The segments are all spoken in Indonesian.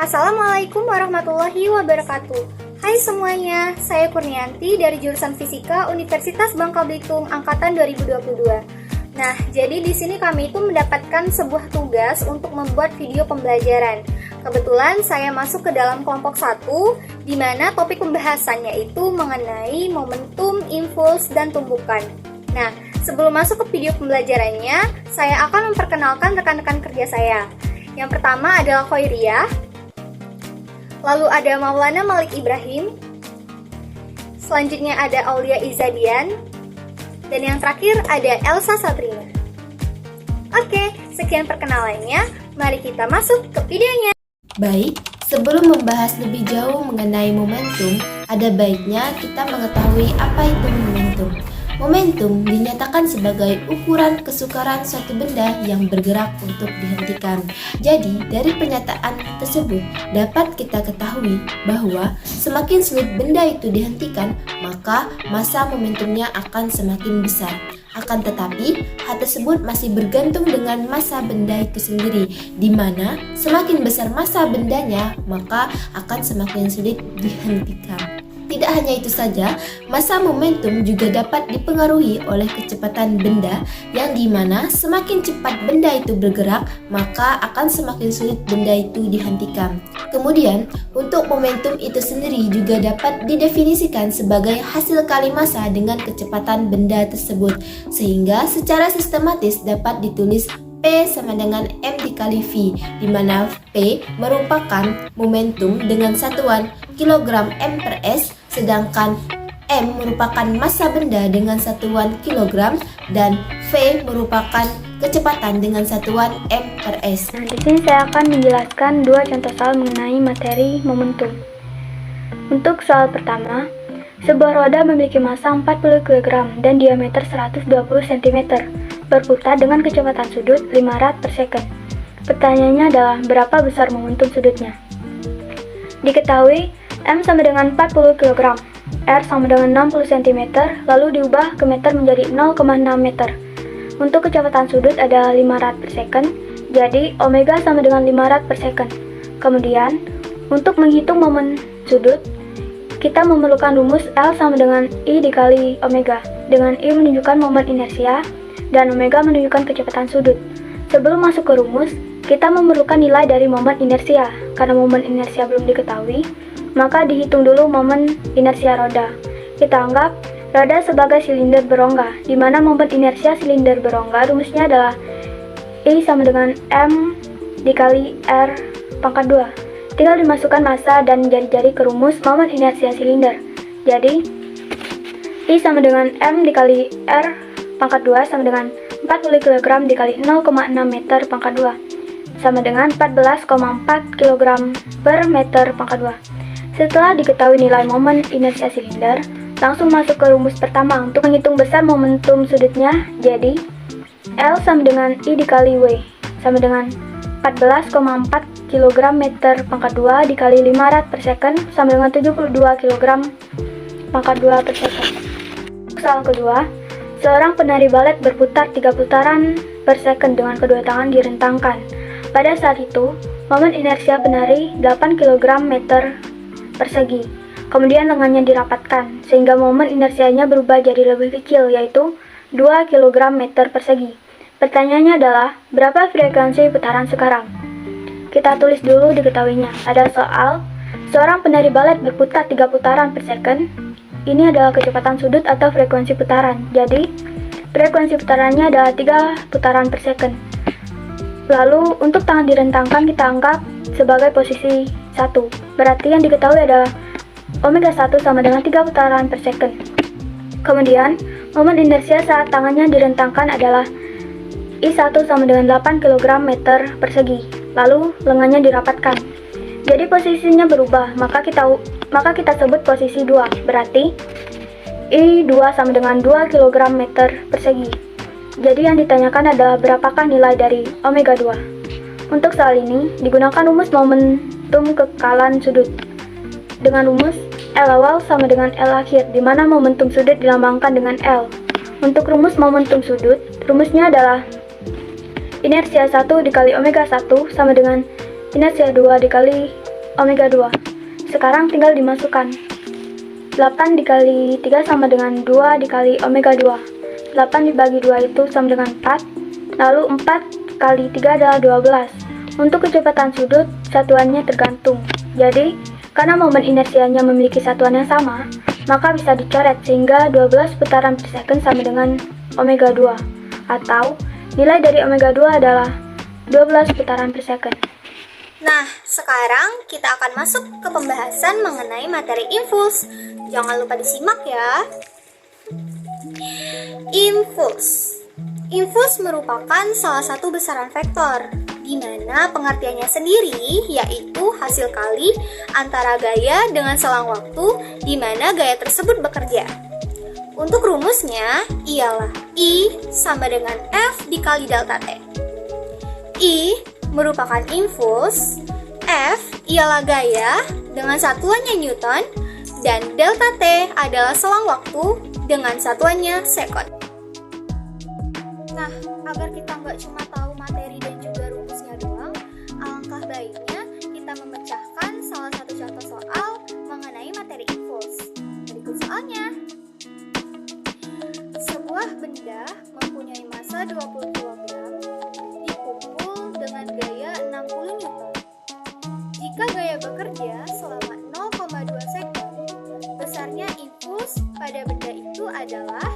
Assalamualaikum warahmatullahi wabarakatuh. Hai semuanya, saya Kurnianti dari jurusan Fisika Universitas Bangka Belitung angkatan 2022. Nah, jadi di sini kami itu mendapatkan sebuah tugas untuk membuat video pembelajaran. Kebetulan saya masuk ke dalam kelompok 1, di mana topik pembahasannya itu mengenai momentum, impuls, dan tumbukan. Nah, sebelum masuk ke video pembelajarannya, saya akan memperkenalkan rekan-rekan kerja saya. Yang pertama adalah Khoiriyah, lalu ada Maulana Malik Ibrahim, selanjutnya ada Aulia Izadian, dan yang terakhir ada Elsa Sabrina. Oke, sekian perkenalannya, mari kita masuk ke videonya. Baik, sebelum membahas lebih jauh mengenai momentum, ada baiknya kita mengetahui apa itu momentum. Momentum dinyatakan sebagai ukuran kesukaran suatu benda yang bergerak untuk dihentikan. Jadi, dari pernyataan tersebut dapat kita ketahui bahwa semakin sulit benda itu dihentikan, maka massa momentumnya akan semakin besar. Akan tetapi, hal tersebut masih bergantung dengan massa benda itu sendiri, di mana semakin besar massa bendanya, maka akan semakin sulit dihentikan. Tidak hanya itu saja, massa momentum juga dapat dipengaruhi oleh kecepatan benda, yang dimana semakin cepat benda itu bergerak, maka akan semakin sulit benda itu dihentikan. Kemudian, untuk momentum itu sendiri juga dapat didefinisikan sebagai hasil kali massa dengan kecepatan benda tersebut, sehingga secara sistematis dapat ditulis P sama dengan M dikali V, di mana P merupakan momentum dengan satuan kilogram M per S, sedangkan M merupakan massa benda dengan satuan kilogram, dan V merupakan kecepatan dengan satuan M per S. Nah, di sini saya akan menjelaskan dua contoh soal mengenai materi momentum. Untuk soal pertama, sebuah roda memiliki massa 40 kg dan diameter 120 cm, berputar dengan kecepatan sudut 5 rad per second. Pertanyaannya adalah berapa besar momentum sudutnya? Diketahui M sama dengan 40 kg, R sama dengan 60 cm, lalu diubah ke meter menjadi 0,6 meter. Untuk kecepatan sudut adalah 5 rad per second, jadi omega sama dengan 5 rad per second. Kemudian, untuk menghitung momen sudut, kita memerlukan rumus L sama dengan I dikali omega, dengan I menunjukkan momen inersia, dan omega menunjukkan kecepatan sudut. Sebelum masuk ke rumus, kita memerlukan nilai dari momen inersia. Karena momen inersia belum diketahui, maka dihitung dulu momen inersia roda. Kita anggap roda sebagai silinder berongga, di mana momen inersia silinder berongga rumusnya adalah I sama dengan M dikali R pangkat 2. Tinggal dimasukkan massa dan jari-jari ke rumus momen inersia silinder. Jadi, I sama dengan M dikali R pangkat 2 sama dengan 40 kg dikali 0,6 meter pangkat 2 sama dengan 14,4 kg per meter pangkat 2. Setelah diketahui nilai momen inersia silinder, langsung masuk ke rumus pertama untuk menghitung besar momentum sudutnya. Jadi, L sama dengan I dikali W sama dengan 14,4 kg meter pangkat 2 dikali 5 rad per second sama dengan 72 kg pangkat 2 per second. Soal kedua, seorang penari balet berputar 3 putaran per second dengan kedua tangan direntangkan. Pada saat itu, momen inersia penari 8 kg meter persegi. Kemudian lengannya dirapatkan, sehingga momen inersianya berubah jadi lebih kecil, yaitu 2 kg meter persegi. Pertanyaannya adalah, berapa frekuensi putaran sekarang? Kita tulis dulu diketahuinya. Ada soal, seorang penari balet berputar 3 putaran per second. Ini adalah kecepatan sudut atau frekuensi putaran. Jadi, frekuensi putarannya adalah 3 putaran per second. Lalu, untuk tangan direntangkan kita anggap sebagai posisi 1. Berarti yang diketahui adalah omega 1 sama dengan 3 putaran per second. Kemudian, momen inersia saat tangannya direntangkan adalah I1 sama dengan 8 kg meter persegi. Lalu, lengannya dirapatkan. Jadi posisinya berubah, maka kita sebut posisi 2. Berarti I2 sama dengan 2 kg meter persegi. Jadi yang ditanyakan adalah berapakah nilai dari omega 2. Untuk soal ini, digunakan rumus momentum kekalan sudut. Dengan rumus L awal sama dengan L akhir, di mana momentum sudut dilambangkan dengan L. Untuk rumus momentum sudut, rumusnya adalah inersia 1 dikali omega 1 sama dengan inersia 2 dikali omega 2. Sekarang tinggal dimasukkan. 8 dikali 3 sama dengan 2 dikali omega 2. 8 dibagi 2 itu sama dengan 4. Lalu 4 kali 3 adalah 12. Untuk kecepatan sudut, satuannya tergantung. Jadi, karena momen inersianya memiliki satuan yang sama, maka bisa dicoret sehingga 12 putaran per second sama dengan omega 2. Atau, nilai dari omega 2 adalah 12 putaran per second. Nah, sekarang kita akan masuk ke pembahasan mengenai materi impuls. Jangan lupa disimak ya. Impuls. Impuls merupakan salah satu besaran vektor, di mana pengertiannya sendiri yaitu hasil kali antara gaya dengan selang waktu di mana gaya tersebut bekerja. Untuk rumusnya ialah I sama dengan F dikali delta T. I merupakan impuls, F ialah gaya dengan satuannya Newton, dan delta T adalah selang waktu dengan satuannya sekon. Nah, agar kita nggak cuma tahu materi dan juga rumusnya doang, alangkah baiknya kita memecahkan salah satu contoh soal mengenai materi impuls. Berikut soalnya. Sebuah benda mempunyai massa 20 kg dipukul dengan gaya 60 Newton. Jika gaya bekerja selama 0,2 sekon, besarnya impuls pada benda itu adalah.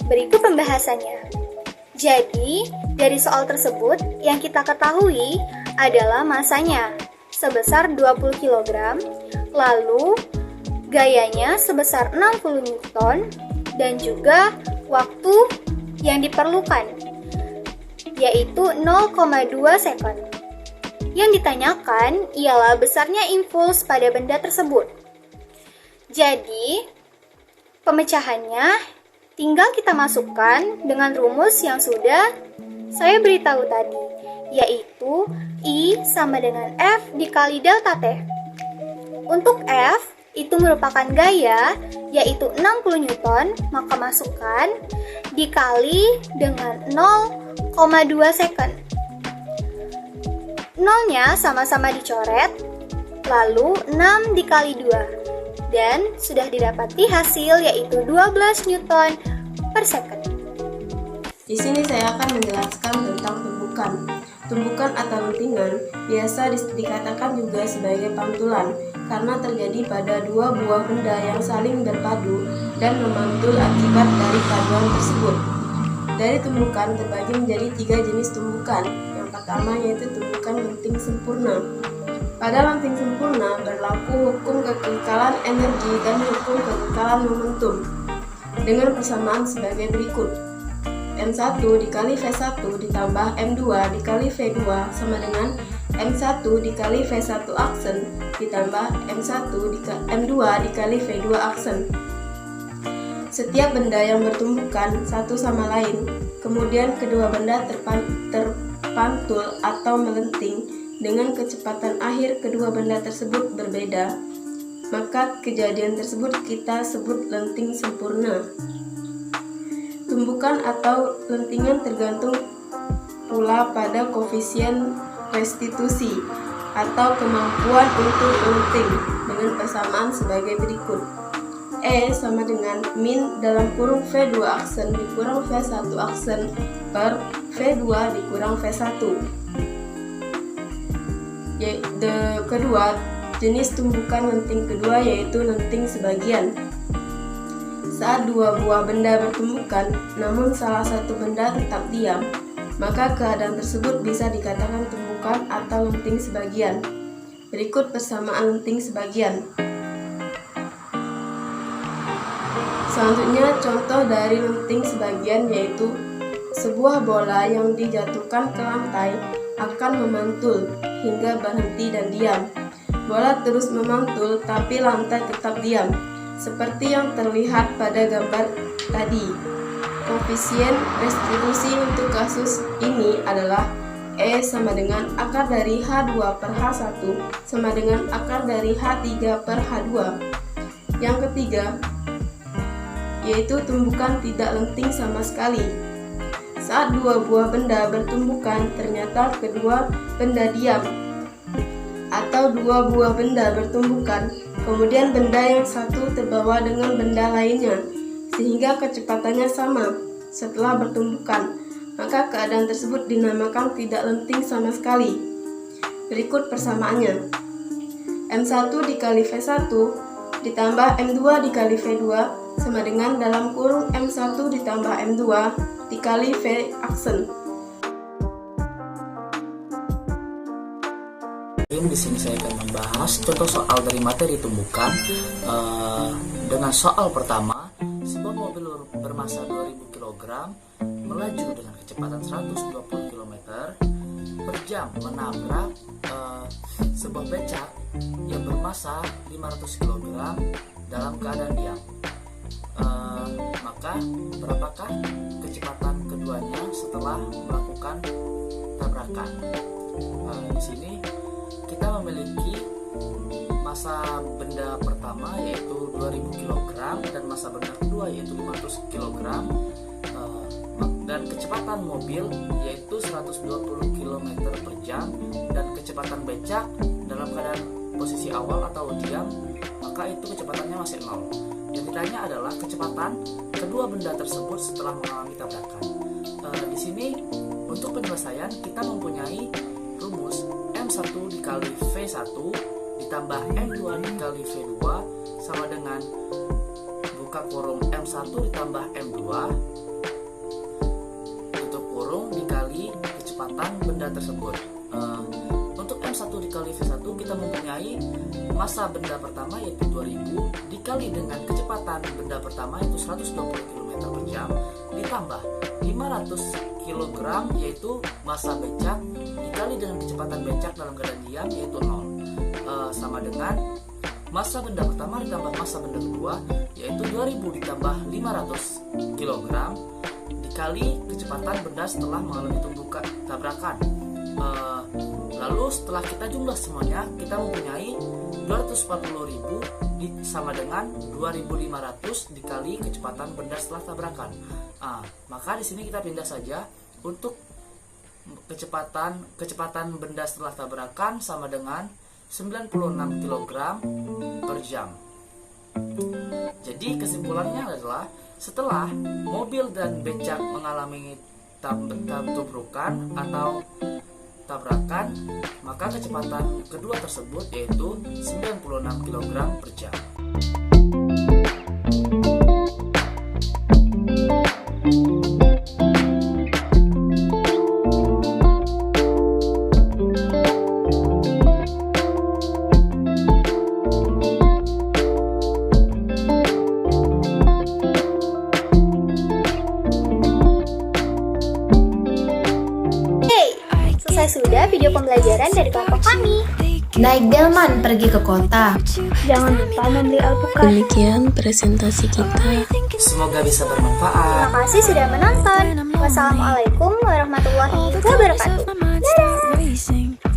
Berikut pembahasannya. Jadi, dari soal tersebut yang kita ketahui adalah masanya sebesar 20 kg, lalu gayanya sebesar 60 Newton, dan juga waktu yang diperlukan, yaitu 0,2 sekon. Yang ditanyakan ialah besarnya impuls pada benda tersebut. Jadi, pemecahannya tinggal kita masukkan dengan rumus yang sudah saya beritahu tadi, yaitu I sama dengan F dikali delta T. Untuk F, itu merupakan gaya, yaitu 60 Newton, maka masukkan dikali dengan 0,2 second. Nolnya sama-sama dicoret, lalu 6 dikali 2. Dan sudah didapati hasil yaitu 12 Newton per second. Di sini saya akan menjelaskan tentang tumbukan. Tumbukan atau lentingan biasa dikatakan juga sebagai pantulan karena terjadi pada dua buah benda yang saling berpadu dan memantul akibat dari paduan tersebut. Dari tumbukan terbagi menjadi 3 jenis tumbukan. Yang pertama yaitu tumbukan lenting sempurna. Pada lenting sempurna berlaku hukum kekekalan energi dan hukum kekekalan momentum dengan persamaan sebagai berikut. M1 dikali V1 ditambah M2 dikali V2 sama dengan M1 dikali V1 aksen ditambah M2 dikali V2 aksen. Setiap benda yang bertumbukan satu sama lain, kemudian kedua benda terpantul atau melenting dengan kecepatan akhir kedua benda tersebut berbeda, maka kejadian tersebut kita sebut lenting sempurna. Tumbukan atau lentingan tergantung pula pada koefisien restitusi atau kemampuan untuk melenting dengan persamaan sebagai berikut. E sama dengan min dalam kurung V2 aksen dikurang V1 aksen per V2 dikurang V1. Kedua, jenis tumbukan lenting kedua yaitu lenting sebagian. Saat dua buah benda bertumbukan, namun salah satu benda tetap diam, maka keadaan tersebut bisa dikatakan tumbukan atau lenting sebagian. Berikut persamaan lenting sebagian. Selanjutnya, contoh dari lenting sebagian yaitu sebuah bola yang dijatuhkan ke lantai akan memantul hingga berhenti dan diam. Bola terus memantul tapi lantai tetap diam, seperti yang terlihat pada gambar tadi. Koefisien restitusi untuk kasus ini adalah E sama dengan akar dari H2 per H1 sama dengan akar dari H3 per H2. Yang ketiga, yaitu tumbukan tidak lenting sama sekali. Saat dua buah benda bertumbukan, ternyata kedua benda diam atau atau dua buah benda bertumbukan, kemudian benda yang satu terbawa dengan benda lainnya, sehingga kecepatannya sama setelah bertumbukan, maka keadaan tersebut dinamakan tidak lenting sama sekali. Berikut persamaannya. M1 dikali V1 ditambah M2 dikali V2 sama dengan dalam kurung M1 ditambah M2 dikali V aksen. Di sini saya akan membahas contoh soal dari materi tumbukan. Dengan soal pertama, sebuah mobil bermasa 2000 kg melaju dengan kecepatan 120 km per jam menabrak sebuah becak yang bermasa 500 kg dalam keadaan diam. Maka berapakah kecepatan keduanya setelah melakukan tabrakan? Di sini kita memiliki masa benda pertama yaitu 2000 kg dan masa benda kedua yaitu 500 kg, dan kecepatan mobil yaitu 120 km per jam, dan kecepatan becak dalam keadaan posisi awal atau diam, maka itu kecepatannya masih 0. Yang ditanya adalah kecepatan kedua benda tersebut setelah mengalami tabrakan. Di sini untuk penyelesaian kita mempunyai rumus M1 dikali V1 ditambah M2 dikali V2 sama dengan buka kurung M1 ditambah M2 tutup kurung dikali kecepatan benda tersebut. Untuk M1 dikali V1 kita mempunyai masa benda pertama yaitu 2000 dikali dengan kecepatan benda pertama yaitu 120 km per jam ditambah 500 kg yaitu masa becak dikali dengan kecepatan becak dalam keadaan diam yaitu 0, sama dengan masa benda pertama ditambah masa benda kedua yaitu 2000 ditambah 500 kg dikali kecepatan benda setelah mengalami tabrakan. Lalu setelah kita jumlah semuanya, kita mempunyai 240.000 sama dengan 2.500 dikali kecepatan benda setelah tabrakan. Maka di sini kita pindah saja untuk kecepatan benda setelah tabrakan sama dengan 96 kg per jam. Jadi kesimpulannya adalah setelah mobil dan becak mengalami tabrukan atau tabrakan, maka kecepatan kedua tersebut yaitu 96 kg per jam. Selesai sudah video pembelajaran dari kelompok kami. Naik delman pergi ke kota. Jangan lupa membeli alpukat. Demikian presentasi kita. Semoga bisa bermanfaat. Terima kasih sudah menonton. Wassalamualaikum warahmatullahi wabarakatuh. Dadah.